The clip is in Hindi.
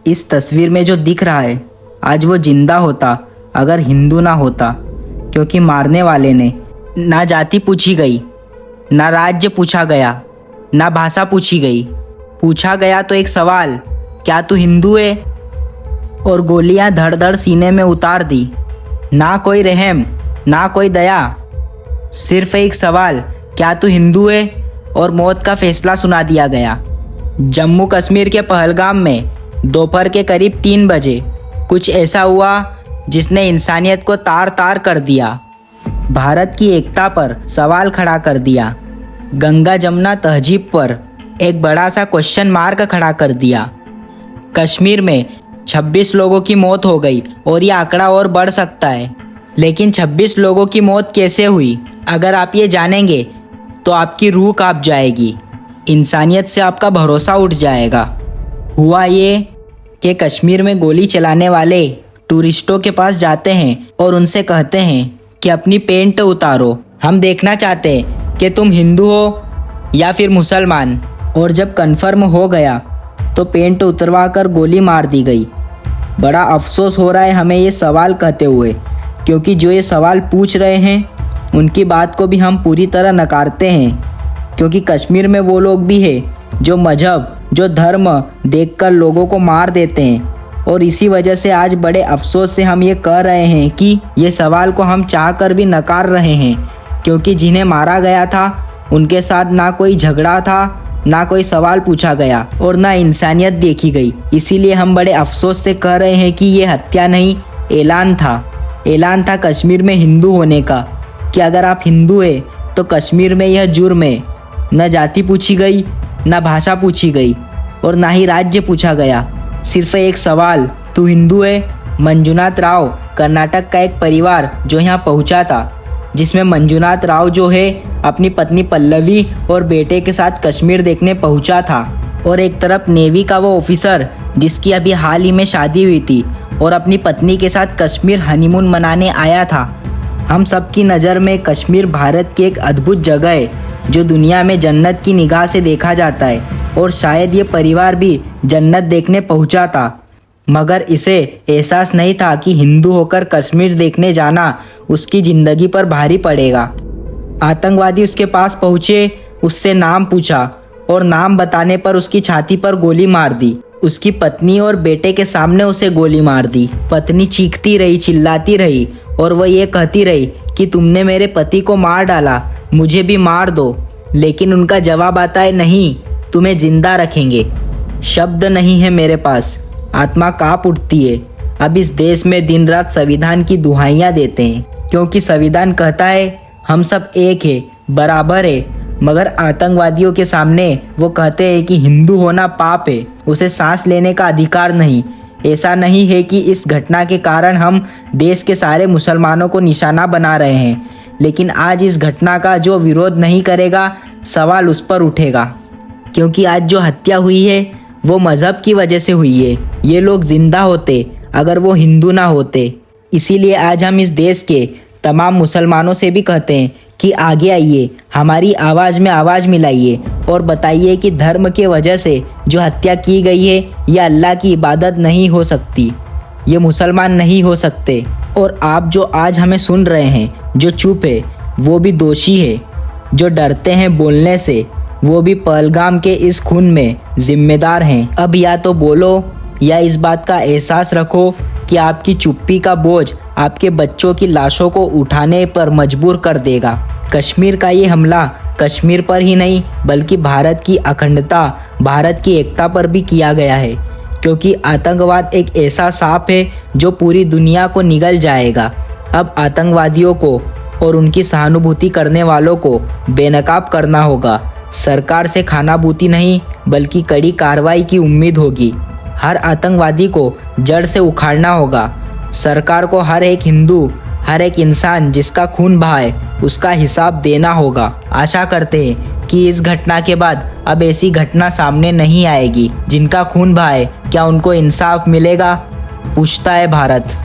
इस तस्वीर में जो दिख रहा है आज वो जिंदा होता अगर हिंदू ना होता, क्योंकि मारने वाले ने ना जाति पूछी गई, ना राज्य पूछा गया, ना भाषा पूछी गई। पूछा गया तो एक सवाल, क्या तू हिंदू है? और गोलियां धड़ धड़ सीने में उतार दी। ना कोई रहम, ना कोई दया, सिर्फ एक सवाल, क्या तू हिंदू है? और मौत का फैसला सुना दिया गया। जम्मू कश्मीर के पहलगाम में दोपहर के करीब 3 बजे कुछ ऐसा हुआ जिसने इंसानियत को तार तार कर दिया, भारत की एकता पर सवाल खड़ा कर दिया, गंगा जमुना तहजीब पर एक बड़ा सा क्वेश्चन मार्क खड़ा कर दिया। कश्मीर में 26 लोगों की मौत हो गई और ये आंकड़ा और बढ़ सकता है, लेकिन 26 लोगों की मौत कैसे हुई? अगर आप ये जानेंगे तो आपकी रूह कांप जाएगी, इंसानियत से आपका भरोसा उठ जाएगा। हुआ ये कि कश्मीर में गोली चलाने वाले टूरिस्टों के पास जाते हैं और उनसे कहते हैं कि अपनी पेंट उतारो, हम देखना चाहते हैं कि तुम हिंदू हो या फिर मुसलमान। और जब कन्फर्म हो गया तो पेंट उतरवा कर गोली मार दी गई। बड़ा अफसोस हो रहा है हमें ये सवाल कहते हुए, क्योंकि जो ये सवाल पूछ रहे हैं उनकी बात को भी हम पूरी तरह नकारते हैं, क्योंकि कश्मीर में वो लोग भी हैं जो मजहब, जो धर्म देखकर लोगों को मार देते हैं। और इसी वजह से आज बड़े अफसोस से हम ये कह रहे हैं कि ये सवाल को हम चाहकर भी नकार रहे हैं, क्योंकि जिन्हें मारा गया था उनके साथ ना कोई झगड़ा था, ना कोई सवाल पूछा गया और ना इंसानियत देखी गई। इसीलिए हम बड़े अफसोस से कह रहे हैं कि ये हत्या नहीं, ऐलान था कश्मीर में हिंदू होने का, कि अगर आप हिंदू हैं तो कश्मीर में यह जुर्म है। न जाति पूछी गई, न भाषा पूछी गई और ना ही राज्य पूछा गया, सिर्फ एक सवाल, तू हिंदू है? मंजुनाथ राव कर्नाटक का एक परिवार जो यहाँ पहुँचा था, जिसमें मंजुनाथ राव जो है अपनी पत्नी पल्लवी और बेटे के साथ कश्मीर देखने पहुँचा था। और एक तरफ नेवी का वो ऑफिसर जिसकी अभी हाल ही में शादी हुई थी और अपनी पत्नी के साथ कश्मीर हनीमून मनाने आया था। हम सब की नज़र में कश्मीर भारत की एक अद्भुत जगह है जो दुनिया में जन्नत की निगाह से देखा जाता है, और शायद ये परिवार भी जन्नत देखने पहुंचा था, मगर इसे एहसास नहीं था कि हिंदू होकर कश्मीर देखने जाना उसकी ज़िंदगी पर भारी पड़ेगा। आतंकवादी उसके पास पहुँचे, उससे नाम पूछा और नाम बताने पर उसकी छाती पर गोली मार दी। उसकी पत्नी और बेटे के सामने उसे गोली मार दी। पत्नी चीखती रही, चिल्लाती रही और वह ये कहती रही कि तुमने मेरे पति को मार डाला, मुझे भी मार दो। लेकिन उनका जवाब आता है, नहीं, तुम्हें जिंदा रखेंगे। शब्द नहीं है मेरे पास, आत्मा कांप उठती है। अब इस देश में दिन रात संविधान की दुहाइयाँ देते हैं, क्योंकि संविधान कहता है हम सब एक है, बराबर है, मगर आतंकवादियों के सामने वो कहते हैं कि हिंदू होना पाप है, उसे सांस लेने का अधिकार नहीं। ऐसा नहीं है कि इस घटना के कारण हम देश के सारे मुसलमानों को निशाना बना रहे हैं, लेकिन आज इस घटना का जो विरोध नहीं करेगा, सवाल उस पर उठेगा, क्योंकि आज जो हत्या हुई है वो मज़हब की वजह से हुई है। ये लोग जिंदा होते अगर वो हिंदू ना होते। इसीलिए आज हम इस देश के तमाम मुसलमानों से भी कहते हैं कि आगे आइए, हमारी आवाज़ में आवाज़ मिलाइए और बताइए कि धर्म के वजह से जो हत्या की गई है यह अल्लाह की इबादत नहीं हो सकती, ये मुसलमान नहीं हो सकते। और आप जो आज हमें सुन रहे हैं, जो चुप है वो भी दोषी है, जो डरते हैं बोलने से वो भी पहलगाम के इस खून में जिम्मेदार हैं। अब या तो बोलो या इस बात का एहसास रखो कि आपकी चुप्पी का बोझ आपके बच्चों की लाशों को उठाने पर मजबूर कर देगा। कश्मीर का ये हमला कश्मीर पर ही नहीं बल्कि भारत की अखंडता, भारत की एकता पर भी किया गया है, क्योंकि आतंकवाद एक ऐसा सांप है जो पूरी दुनिया को निगल जाएगा। अब आतंकवादियों को और उनकी सहानुभूति करने वालों को बेनकाब करना होगा। सरकार से खानाबूती नहीं बल्कि कड़ी कार्रवाई की उम्मीद होगी। हर आतंकवादी को जड़ से उखाड़ना होगा। सरकार को हर एक हिंदू, हर एक इंसान जिसका खून बहा है उसका हिसाब देना होगा। आशा करते हैं कि इस घटना के बाद अब ऐसी घटना सामने नहीं आएगी। जिनका खून बहा है क्या उनको इंसाफ मिलेगा? पूछता है भारत।